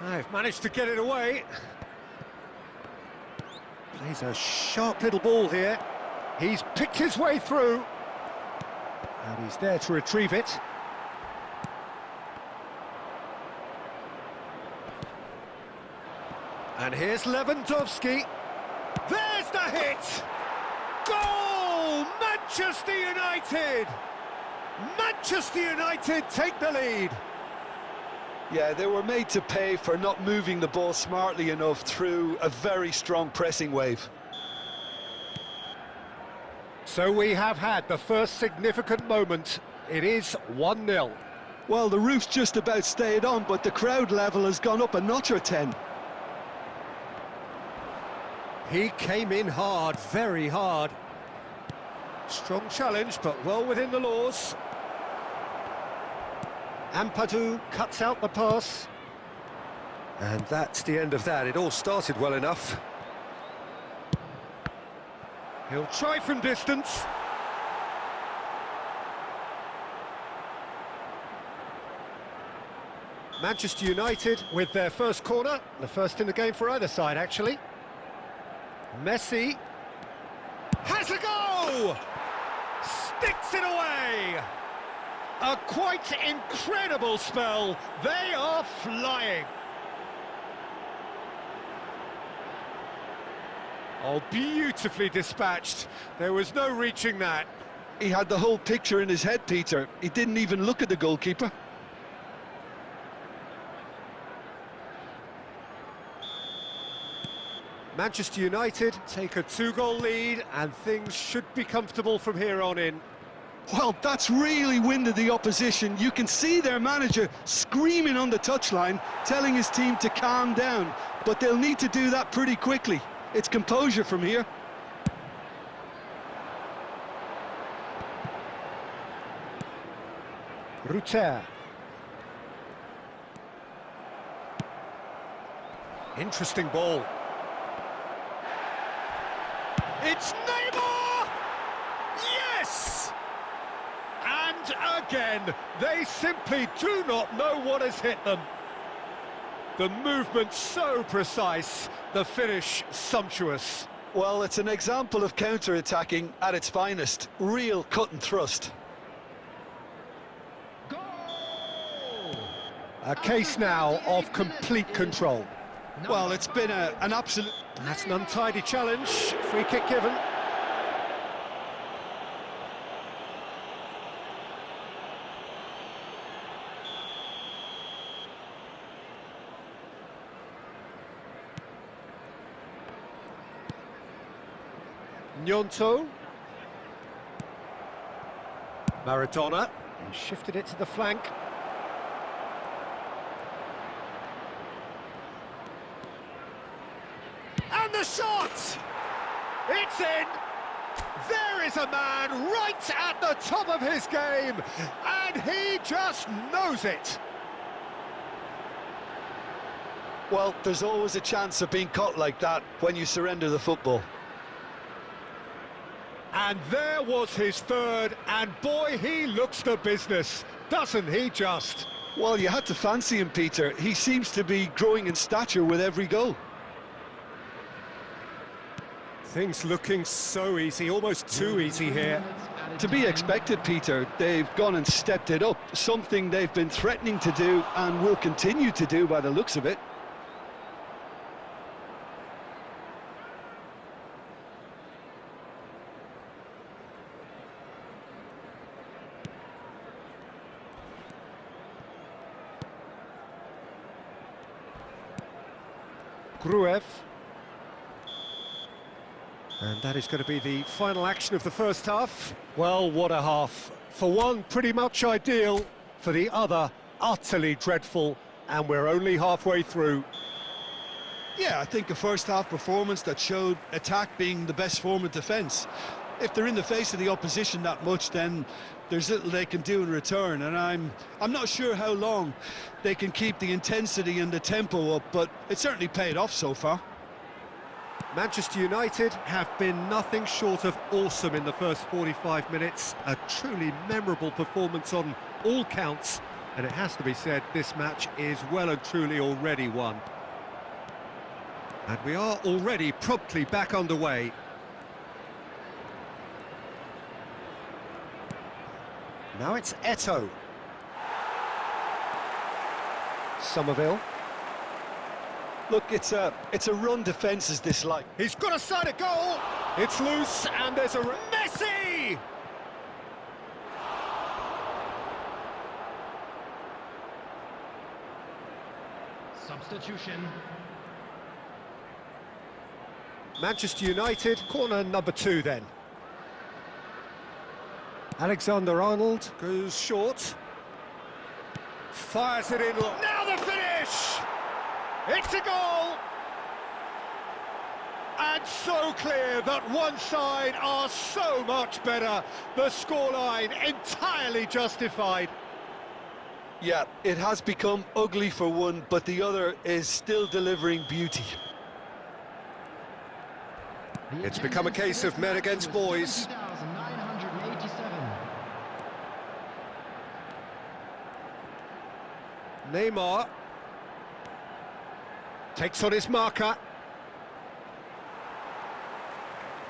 They've managed to get it away. Plays a sharp little ball here. He's picked his way through. And he's there to retrieve it. And here's Lewandowski. There's the hit! Goal! Manchester United! Manchester United take the lead. Yeah, they were made to pay for not moving the ball smartly enough through a very strong pressing wave. So we have had the first significant moment. It is 1-0. Well, the roof's just about stayed on, but the crowd level has gone up a notch or 10. He came in hard, very hard. Strong challenge, but well within the laws. Ampadu cuts out the pass. And that's the end of that. It all started well enough. He'll try from distance. Manchester United with their first corner. The first in the game for either side, actually. Messi has a go! Sticks it away! A quite incredible spell. They are flying. Oh, beautifully dispatched. There was no reaching that. He had the whole picture in his head, Peter. He didn't even look at the goalkeeper. Manchester United take a 2-goal lead, and things should be comfortable from here on in. Well, that's really winded the opposition. You can see their manager screaming on the touchline, telling his team to calm down. But they'll need to do that pretty quickly. It's composure from here. Ruter. Interesting ball. It's Neymar! Yes! And again, they simply do not know what has hit them. The movement so precise, the finish sumptuous. Well, it's an example of counter-attacking at its finest. Real cut and thrust. Goal! A case now of complete control. Well, it's been an absolute... That's an untidy challenge. Free kick given. Gnonto. Maradona. He shifted it to the flank. And the shot! It's in! There is a man right at the top of his game, and he just knows it. Well, there's always a chance of being caught like that when you surrender the football. And there was his third, and boy, he looks the business, doesn't he just? Well, you had to fancy him, Peter. He seems to be growing in stature with every goal. Things looking so easy, almost too easy here. To be expected, Peter. They've gone and stepped it up, something they've been threatening to do and will continue to do by the looks of it. Gruev. And that is going to be the final action of the first half. Well, what a half. For one, pretty much ideal. For the other, utterly dreadful. And we're only halfway through. Yeah, I think a first-half performance that showed attack being the best form of defence. If they're in the face of the opposition that much, then there's little they can do in return. And I'm not sure how long they can keep the intensity and the tempo up, but it certainly paid off so far. Manchester United have been nothing short of awesome in the first 45 minutes. A truly memorable performance on all counts. And it has to be said, this match is well and truly already won. And we are already promptly back underway. Now it's Eto'o. Somerville. Look, it's a run defence is this like. He's got a side of goal. It's loose and there's a Messi. Substitution. Manchester United, corner number 2 then. Alexander-Arnold goes short. Fires it in. Now the finish! It's a goal! And so clear that one side are so much better. The scoreline entirely justified. Yeah, it has become ugly for one, but the other is still delivering beauty. It's become a case of men against boys. 70,987. Neymar takes on his marker.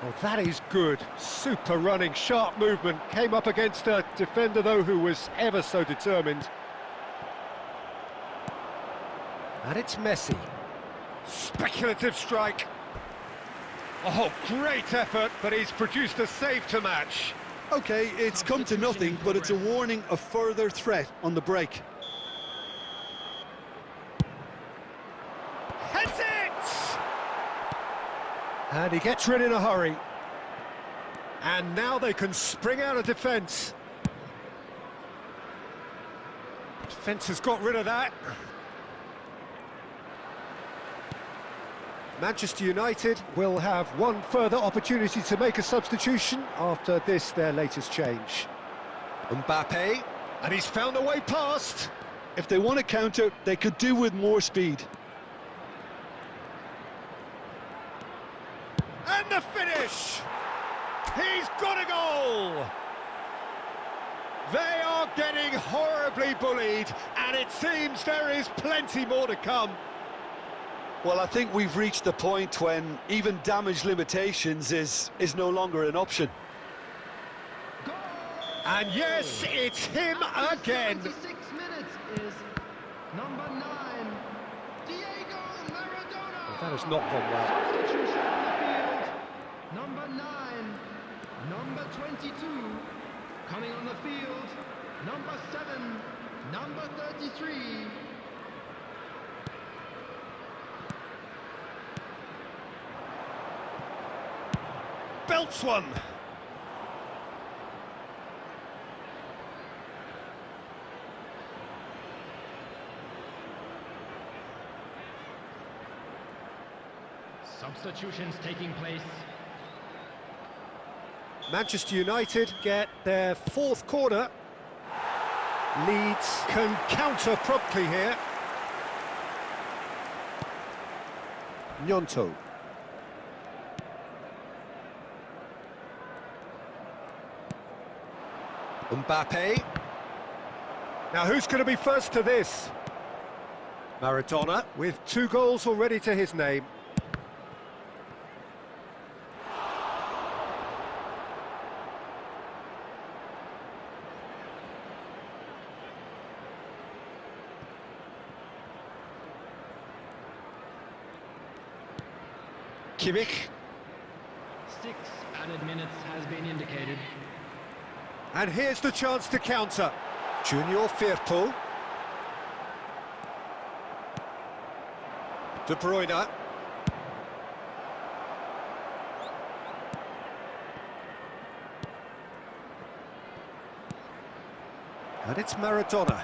Oh, that is good. Super running, sharp movement. Came up against a defender, though, who was ever so determined. And it's Messi. Speculative strike. Oh, great effort, but he's produced a save to match. Okay, it's come to nothing, but it's a warning of further threat on the break. Heads it! And he gets rid in a hurry. And now they can spring out of defence. Defence has got rid of that. Manchester United will have one further opportunity to make a substitution after this, their latest change. Mbappe, and he's found a way past. If they want to counter, they could do with more speed. And the finish! He's got a goal! They are getting horribly bullied, and it seems there is plenty more to come. Well, I think we've reached the point when even damage limitations is no longer an option. And yes, it's him again. 76 minutes is number 9, Diego Maradona. That has not gone well. Substitution on the field. Number 9, number 22, coming on the field. Number 7, number 33. Belts one. Substitutions taking place. Manchester United get their 4th corner. Leeds can counter promptly here. Gnonto. Mbappe. Now who's going to be first to this? Maradona with 2 goals already to his name. Kimmich. 6 added minutes has been indicated. And here's the chance to counter. Junior Firpo. De Bruyne. And it's Maradona.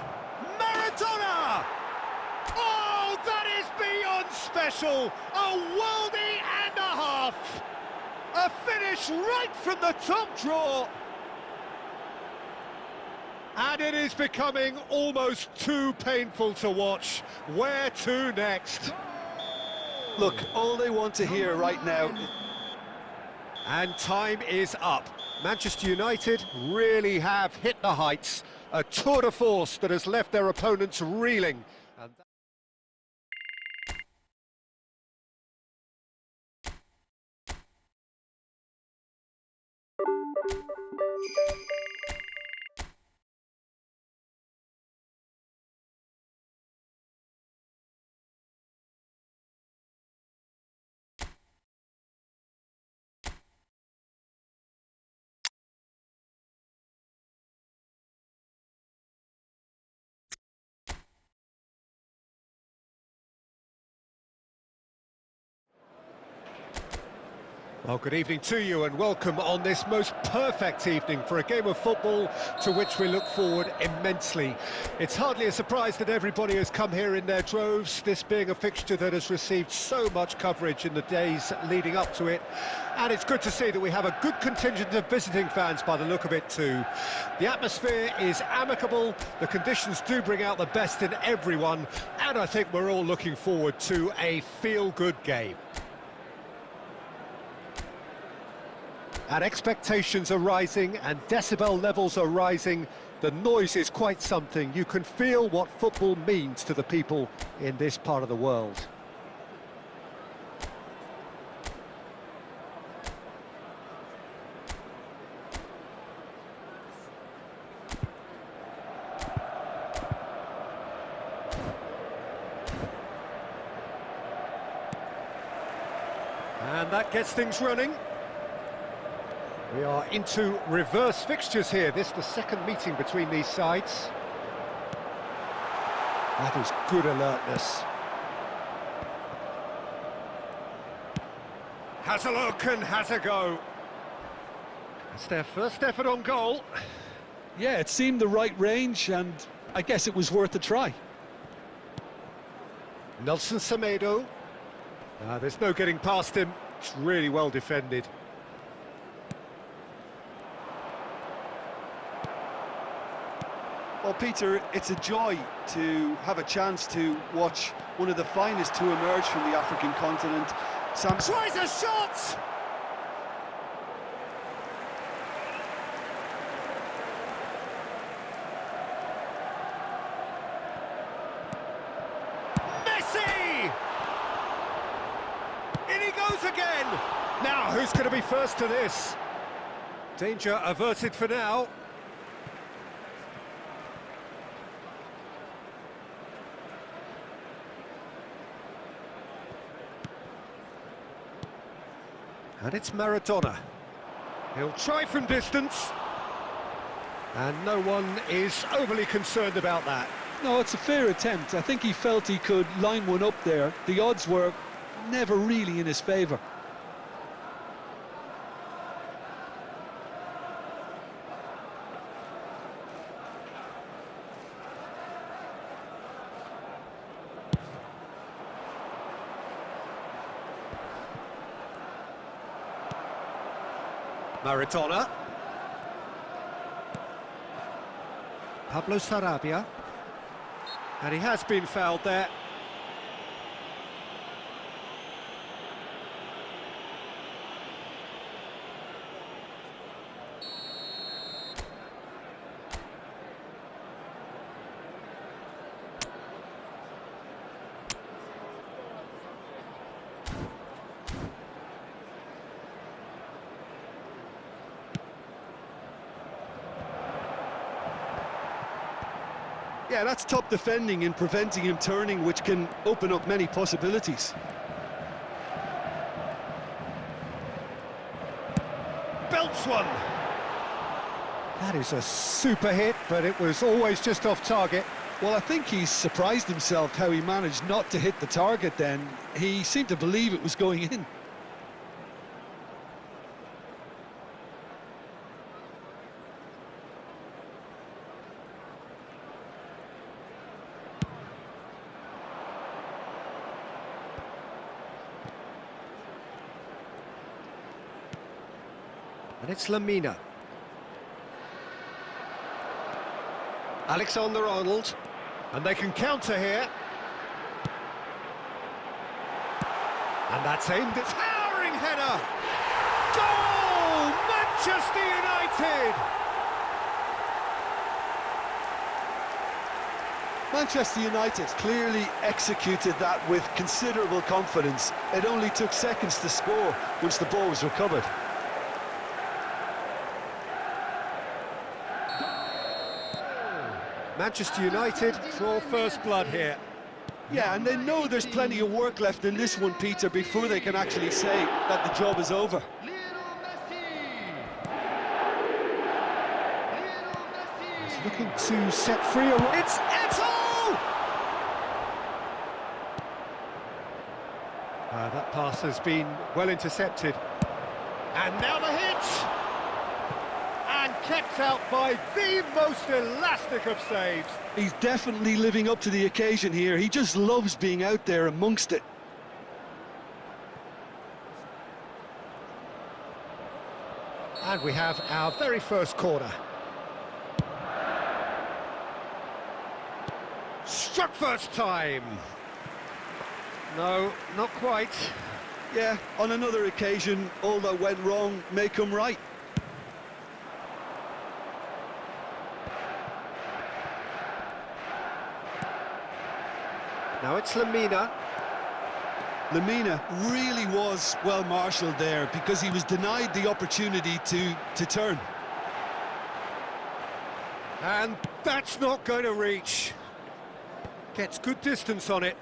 Maradona! Oh, that is beyond special! A worldie and a half! A finish right from the top draw! And it is becoming almost too painful to watch. Where to next? Look, all they want to hear right now... And time is up. Manchester United really have hit the heights. A tour de force that has left their opponents reeling. And well, good evening to you and welcome on this most perfect evening for a game of football to which we look forward immensely. It's hardly a surprise that everybody has come here in their droves, this being a fixture that has received so much coverage in the days leading up to it. And it's good to see that we have a good contingent of visiting fans by the look of it too. The atmosphere is amicable, the conditions do bring out the best in everyone, and I think we're all looking forward to a feel-good game. And expectations are rising and decibel levels are rising. The noise is quite something. You can feel what football means to the people in this part of the world. And that gets things running. We are into reverse fixtures here. This is the second meeting between these sides. That is good alertness. Has a look and has a go. It's their first effort on goal. Yeah, it seemed the right range, and I guess it was worth a try. Nelson Semedo. There's no getting past him. It's really well defended. Well, Peter, it's a joy to have a chance to watch one of the finest to emerge from the African continent. Sam Tries a shot! Messi! In he goes again! Now, who's going to be first to this? Danger averted for now. And it's Maradona. He'll try from distance. And no one is overly concerned about that. No, it's a fair attempt. I think he felt he could line one up there. The odds were never really in his favour. Maradona. Pablo Sarabia. And he has been fouled there. Yeah, that's top defending and preventing him turning, which can open up many possibilities. Belts one. That is a super hit, but it was always just off target. Well, I think he's surprised himself how he managed not to hit the target then. He seemed to believe it was going in. And it's Lamina. Alexander-Arnold. And they can counter here. And that's aimed at towering header. Goal! Manchester United! Manchester United clearly executed that with considerable confidence. It only took seconds to score once the ball was recovered. Manchester United draw first blood here. Yeah, and they know there's plenty of work left in this one, Peter, before they can actually say that the job is over. He's looking to set free a... It's Eto'o! That pass has been well intercepted. And now the hit! And kept out by the most elastic of saves. He's definitely living up to the occasion here. He just loves being out there amongst it. And we have our very first corner. Struck first time. No, not quite. Yeah, on another occasion, all that went wrong may come right. Now it's Lemina. Lemina really was well marshalled there because he was denied the opportunity to turn. And that's not going to reach. Gets good distance on it.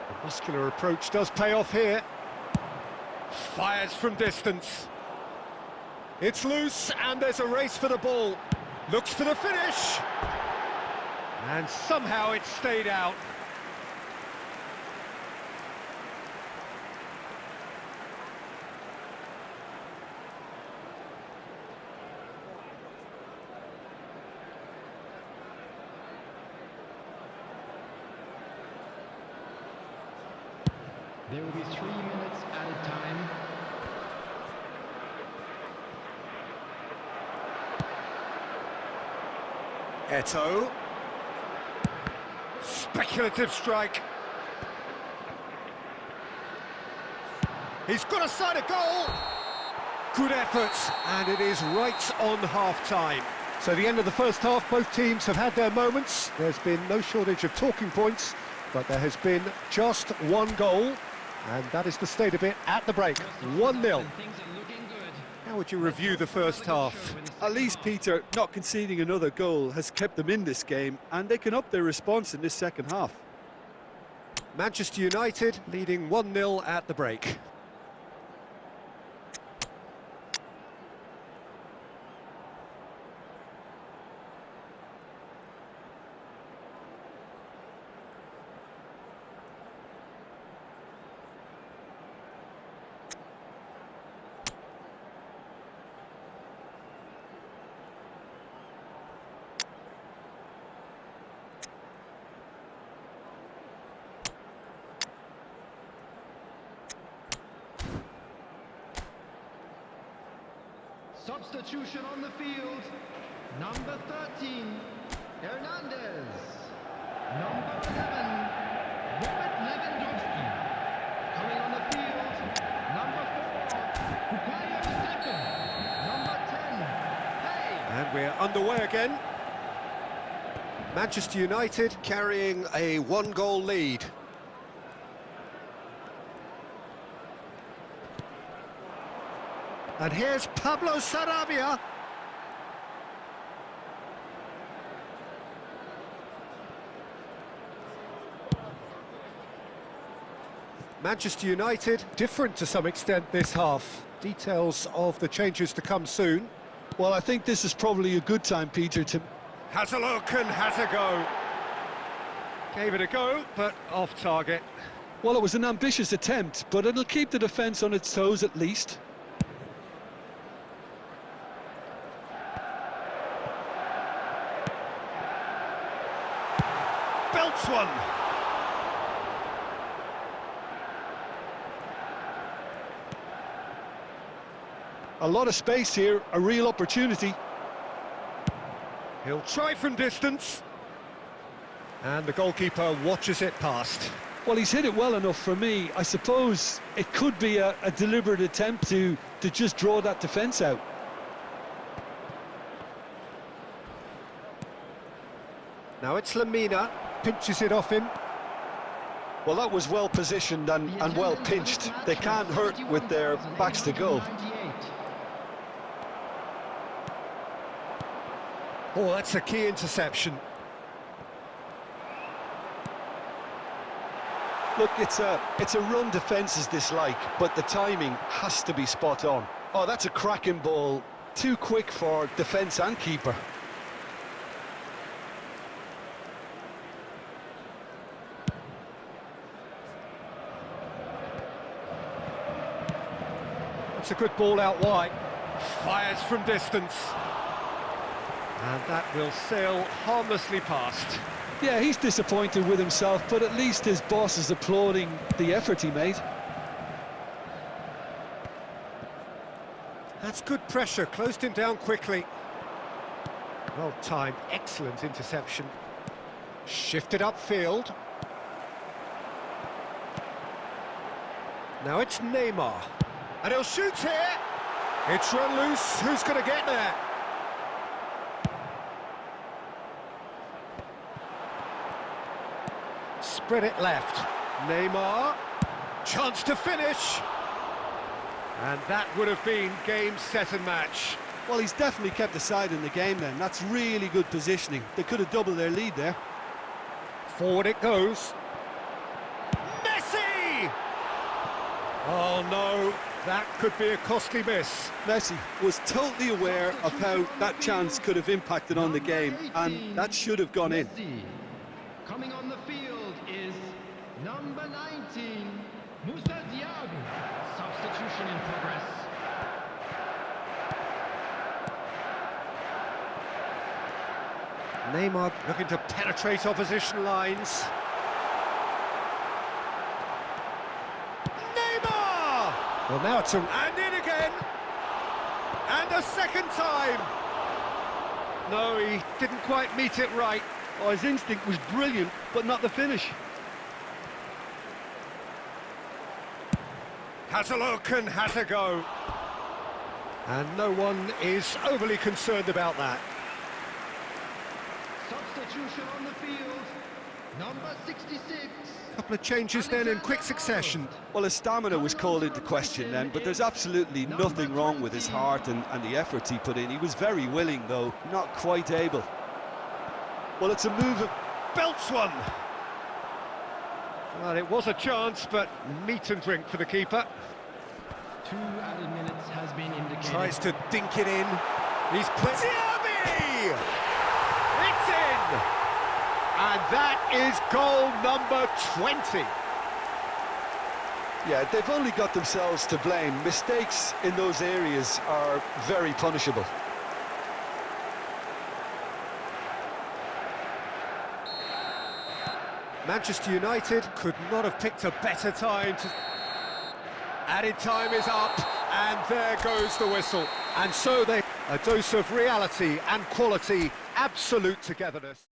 The muscular approach does pay off here. Fires from distance. It's loose and there's a race for the ball. Looks for the finish. And somehow it stayed out. There will be 3 minutes added time. Eto'o. Speculative strike. He's got a side of goal. Good effort, and it is right on half-time. So the end of the first half, both teams have had their moments. There's been no shortage of talking points, but there has been just one goal, and that is the state of it at the break. 1-0. How would you review the first half? At least, Peter, not conceding another goal has kept them in this game, and they can up their response in this second half. Manchester United leading 1-0 at the break. Substitution on the field. Number 13, Hernandez. Number 11, Robert Lewandowski. Coming on the field, number 4, Bukayo Saka. Number 10, Hey. And we're underway again. Manchester United carrying a 1-goal lead. And here's Pablo Sarabia. Manchester United different to some extent this half. Details of the changes to come soon. Well, I think this is probably a good time, Peter, to... Has a look and has a go. Gave it a go, but off target. Well, it was an ambitious attempt, but it'll keep the defence on its toes at least. Belts one. A lot of space here, a real opportunity. He'll try from distance. And the goalkeeper watches it past. Well, he's hit it well enough for me. I suppose it could be a deliberate attempt to just draw that defence out. Now it's Lamina, pinches it off him. Well, that was well positioned and well pinched. They can't hurt with their backs to goal. Oh, that's a key interception. Look, it's a run defence is dislike, but the timing has to be spot on. Oh, that's a cracking ball. Too quick for defence and keeper. It's a good ball out wide. Fires from distance. And that will sail harmlessly past. Yeah, he's disappointed with himself, but at least his boss is applauding the effort he made. That's good pressure, closed him down quickly. Well timed, excellent interception. Shifted upfield. Now it's Neymar. And he'll shoot here. It's run loose. Who's going to get there? Spread it left. Neymar. Chance to finish. And that would have been game, set and match. Well, he's definitely kept the side in the game then. That's really good positioning. They could have doubled their lead there. Forward it goes. Messi! Oh no, that could be a costly miss. Messi was totally aware of how that chance could have impacted on the game, and that should have gone in. Coming on the field is number 19, Musa Diaby. Substitution in progress. Neymar looking to penetrate opposition lines. Neymar! Well, now it's and in again! And a second time! No, he didn't quite meet it right. Oh, his instinct was brilliant, but not the finish. Has a look and has a go. And no one is overly concerned about that. Substitution on the field, number 66. Couple of changes then in quick succession. Well, his stamina was called into question then, but there's absolutely nothing wrong with his heart and the efforts he put in. He was very willing, though, not quite able. Well, it's a move of... Belts one! Well, it was a chance, but meat and drink for the keeper. 2 added minutes has been indicated. Tries to dink it in. He's played. Diaby! It's in! And that is goal number 20. Yeah, they've only got themselves to blame. Mistakes in those areas are very punishable. Manchester United could not have picked a better time to... Added time is up, and there goes the whistle. And so they... A dose of reality and quality, absolute togetherness.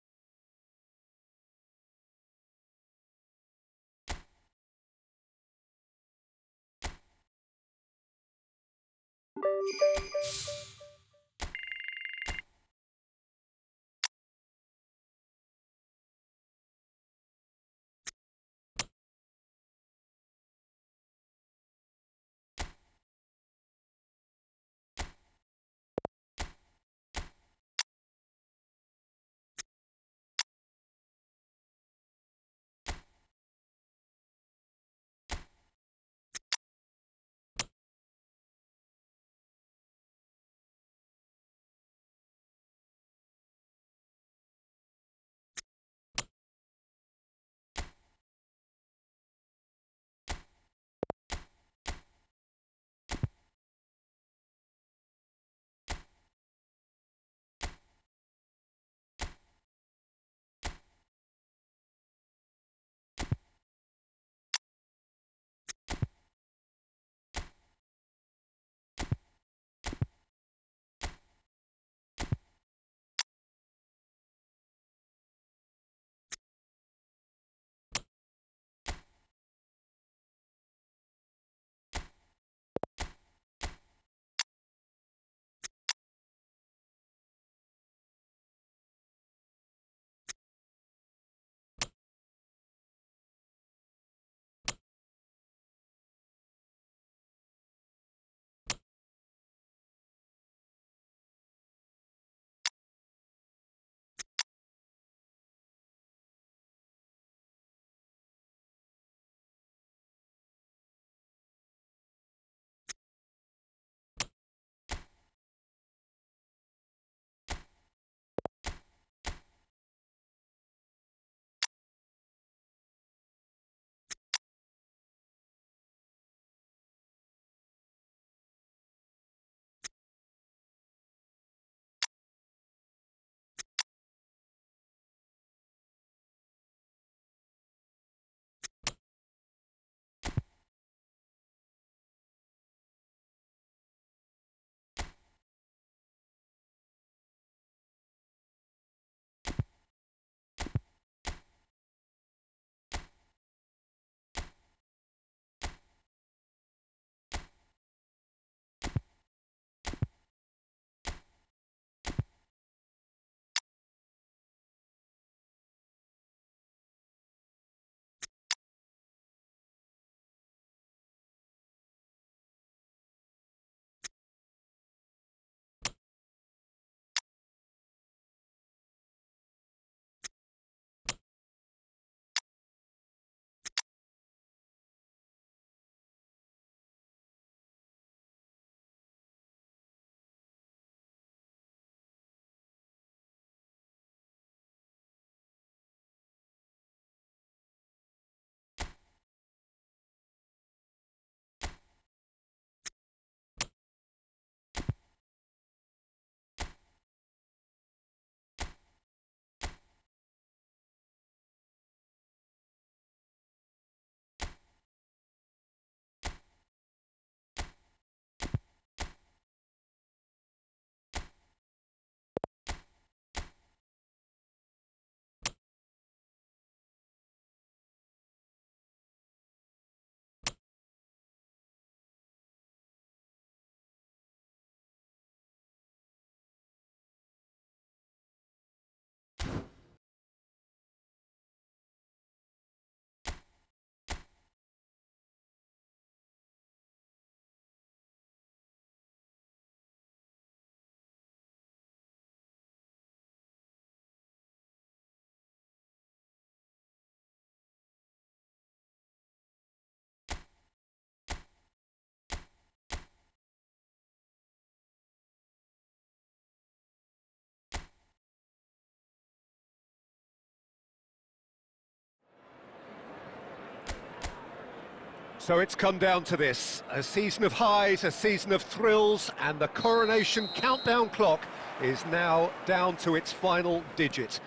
So it's come down to this, a season of highs, a season of thrills, and the coronation countdown clock is now down to its final digit.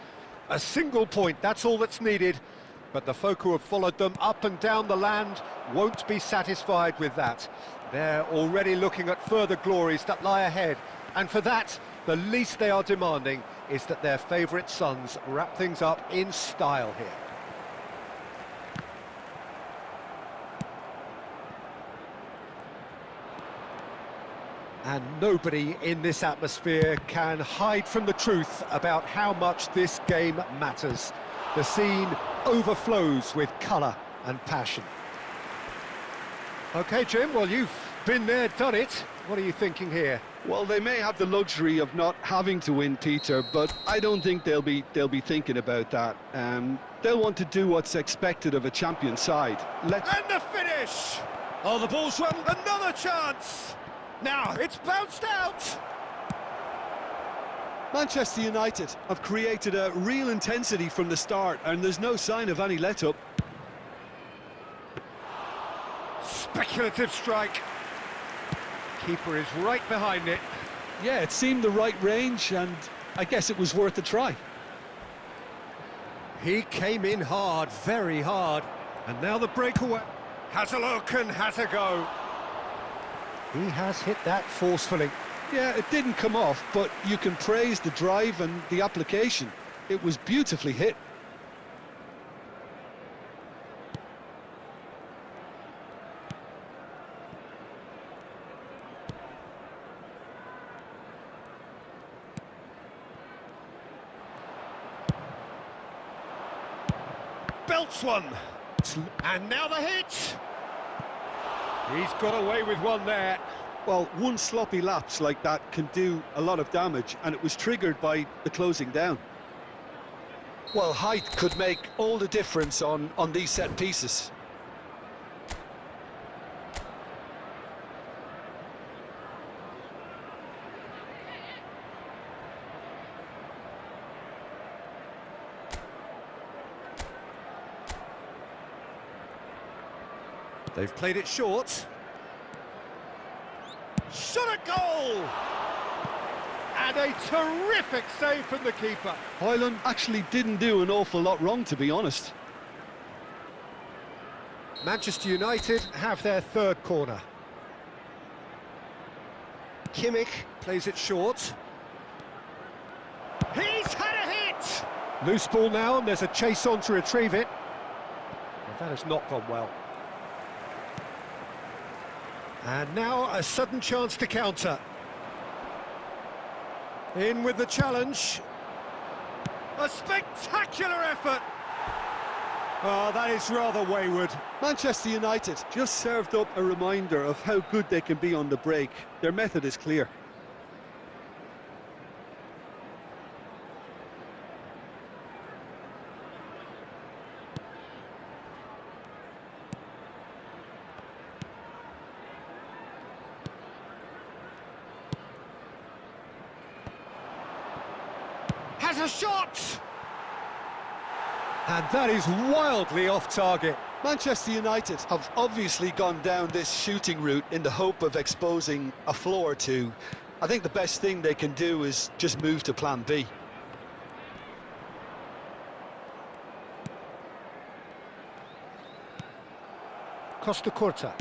A single point, that's all that's needed, but the folk who have followed them up and down the land won't be satisfied with that. They're already looking at further glories that lie ahead, and for that, the least they are demanding is that their favourite sons wrap things up in style here. And nobody in this atmosphere can hide from the truth about how much this game matters. The scene overflows with colour and passion. OK, Jim, well, you've been there, done it. What are you thinking here? Well, they may have the luxury of not having to win, Peter, but I don't think they'll be thinking about that. They'll want to do what's expected of a champion side. And the finish! Oh, the ball's run, another chance! Now, it's bounced out! Manchester United have created a real intensity from the start, and there's no sign of any let-up. Speculative strike. Keeper is right behind it. Yeah, it seemed the right range, and I guess it was worth a try. He came in hard, very hard. And now the breakaway. Has a look and has a go. He has hit that forcefully. Yeah, it didn't come off, but you can praise the drive and the application. It was beautifully hit. Belts one. And now the hit. He's got away with one there. Well, one sloppy lapse like that can do a lot of damage, and it was triggered by the closing down. Well, height could make all the difference on these set pieces. They've played it short. Shot a goal! And a terrific save from the keeper. Højlund actually didn't do an awful lot wrong, to be honest. Manchester United have their third corner. Kimmich plays it short. He's had a hit! Loose ball now, and there's a chase on to retrieve it. Well, that has not gone well. And now a sudden chance to counter. In with the challenge. A spectacular effort. Oh, that is rather wayward. Manchester United just served up a reminder of how good they can be on the break. Their method is clear. Has a shot! And that is wildly off target. Manchester United have obviously gone down this shooting route in the hope of exposing a flaw or two. I think the best thing they can do is just move to plan B. Costa Curta.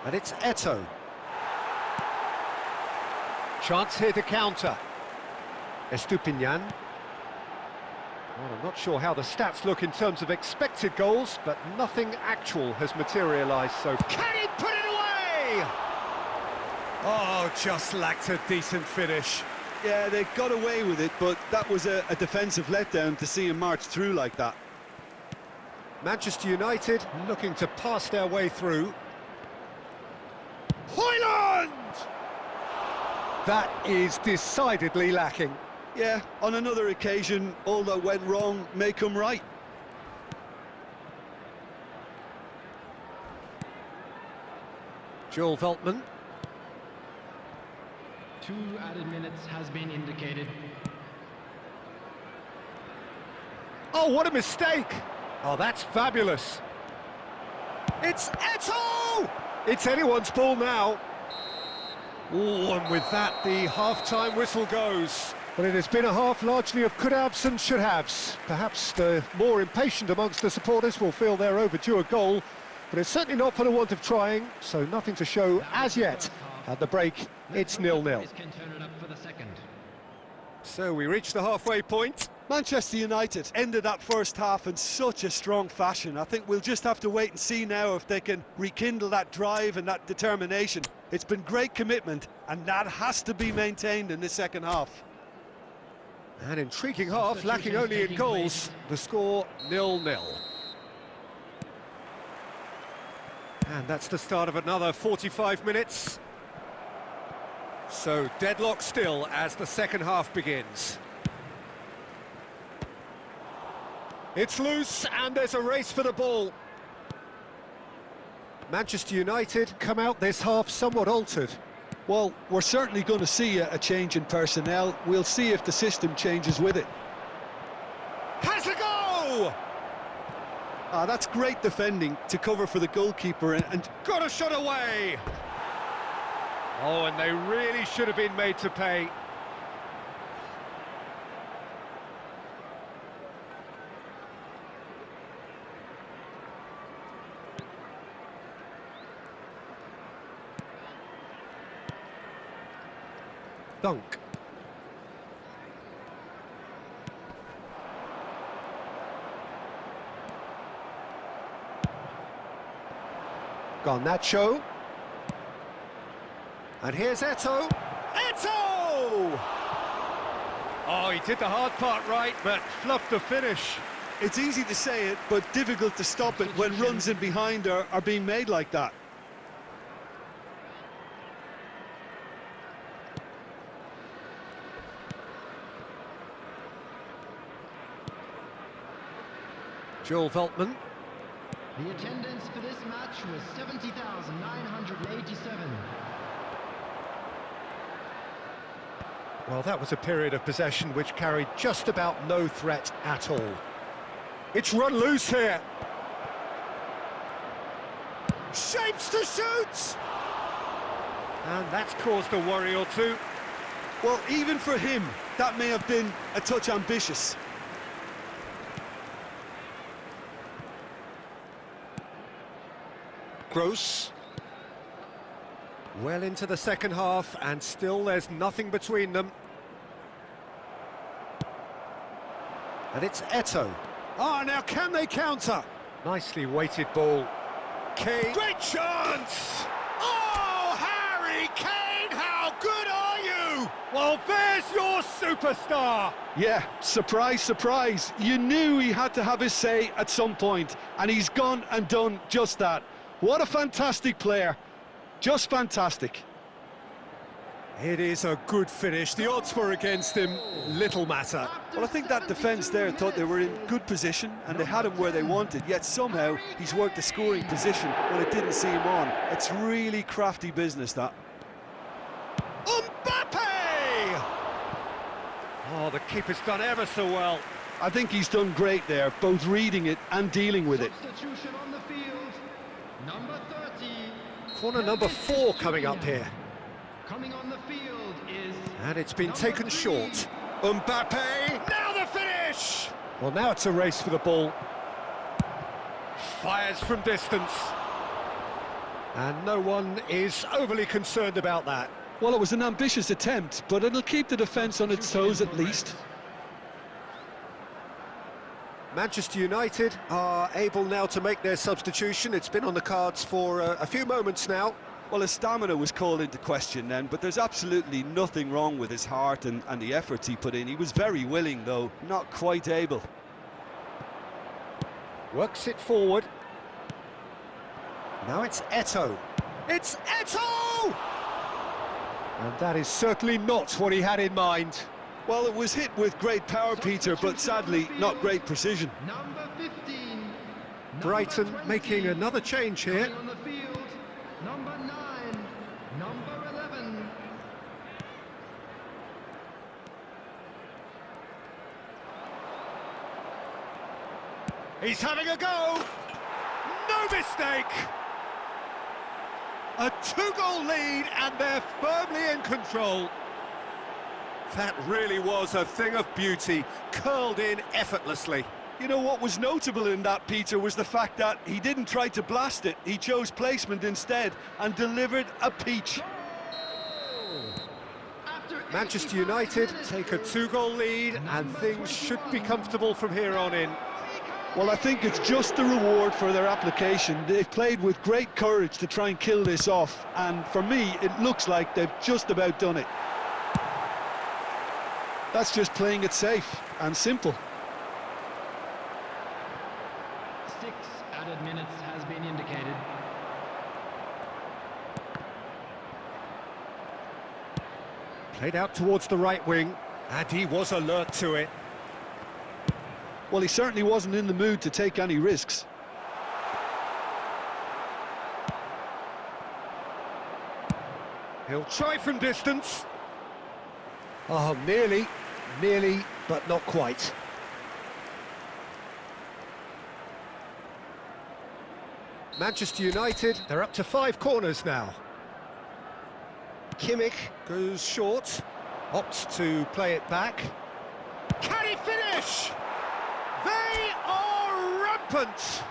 And it's Eto'o. Chance here to counter. Estupiñán. Well, I'm not sure how the stats look in terms of expected goals, but nothing actual has materialised so far. Can he put it away? Oh, just lacked a decent finish. Yeah, they got away with it, but that was a defensive letdown to see him march through like that. Manchester United looking to pass their way through. Højlund! That is decidedly lacking. Yeah, on another occasion, all that went wrong may come right. Joel Veltman. 2 added minutes has been indicated. Oh, what a mistake! Oh, that's fabulous. It's Eto'o! It's anyone's ball now. Oh, and with that, the half-time whistle goes. Well, it has been a half largely of could-haves and should-haves. Perhaps the more impatient amongst the supporters will feel they're overdue a goal, but it's certainly not for the want of trying, so nothing to show as yet. At the break, it's 0-0. So we reach the halfway point. Manchester United ended that first half in such a strong fashion. I think we'll just have to wait and see now if they can rekindle that drive and that determination. It's been great commitment, and that has to be maintained in the second half. An intriguing half, lacking only in goals. The score 0-0. And that's the start of another 45 minutes. So deadlock still as the second half begins. It's loose and there's a race for the ball. Manchester United come out this half somewhat altered. Well, we're certainly going to see a change in personnel. We'll see if the system changes with it. Has a go! That's great defending to cover for the goalkeeper and got a shot away! Oh, and they really should have been made to pay. Dunk. Garnacho. And here's Eto'o. Eto'o! Oh, he did the hard part right, but fluffed the finish. it's easy to say it, but difficult to stop it when runs in behind are being made like that. Joel Veltman. The attendance for this match was 70,987. Well, that was a period of possession which carried just about no threat at all. It's run loose here. Shapes to shoot! And that's caused a worry or two. Well, even for him, that may have been a touch ambitious. Gross. Well into the second half, and still there's nothing between them. And it's Eto'o. Ah, now can they counter? Nicely weighted ball. Kane. Great chance! Oh, Harry Kane, how good are you? Well, there's your superstar. Yeah, surprise, surprise. You knew he had to have his say at some point, and he's gone and done just that. What a fantastic player. Just fantastic. It is a good finish. The odds were against him. Little matter. Well, I think that defence there thought they were in good position and they had him where they wanted, yet somehow he's worked the scoring position when it didn't see him on. It's really crafty business, that. Mbappe! Oh, the keeper's done ever so well. I think he's done great there, both reading it and dealing with it. Substitution on the field. Number 30. Corner number 4 coming up here. Coming on the field is... And it's been taken 3. short. Mbappe! Now the finish! Well, now it's a race for the ball. Fires from distance. And no one is overly concerned about that. Well, it was an ambitious attempt, but it'll keep the defence on its toes at least. Manchester United are able now to make their substitution. It's been on the cards for a few moments now. Well, his stamina was called into question then, but there's absolutely nothing wrong with his heart and the efforts he put in. He was very willing, though, not quite able. Works it forward. Now it's Eto'o. It's Eto'o! And that is certainly not what he had in mind. Well, it was hit with great power, Peter, but sadly not great precision. Number 15. Brighton Number 20. making another change here. Coming on the field. Number 9. Number 11. He's having a go. No No mistake! A two-goal lead, and they're firmly in control. That really was a thing of beauty, curled in effortlessly. You know what was notable in that, Peter, was the fact that he didn't try to blast it. He chose placement instead and delivered a peach. Manchester United take a two-goal lead, and things should be comfortable from here on in. Well, I think it's just the reward for their application. They've played with great courage to try and kill this off, and for me, it looks like they've just about done it. That's just playing it safe and simple. 6 added minutes has been indicated. Played out towards the right wing, and he was alert to it. Well, he certainly wasn't in the mood to take any risks. He'll try from distance. Oh, nearly, but not quite. Manchester United, they're up to 5 corners now. Kimmich goes short, opts to play it back. Can he finish? They are rampant!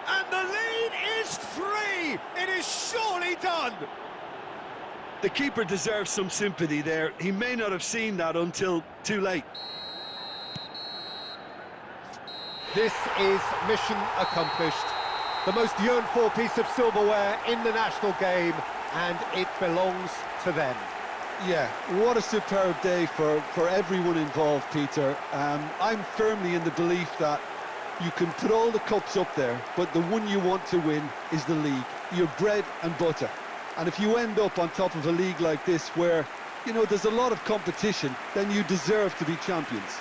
And the lead is 3! It is surely done! The keeper deserves some sympathy there. He may not have seen that until too late. This is mission accomplished. The most yearned-for piece of silverware in the national game, and it belongs to them. Yeah, what a superb day for everyone involved, Peter. I'm firmly in the belief that you can put all the cups up there, but the one you want to win is the league. Your bread and butter. And if you end up on top of a league like this where, you know, there's a lot of competition, then you deserve to be champions.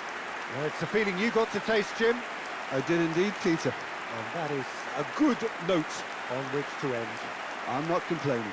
Well, it's a feeling you got to taste, Jim. I did indeed, Peter. And that is a good note on which to end. I'm not complaining.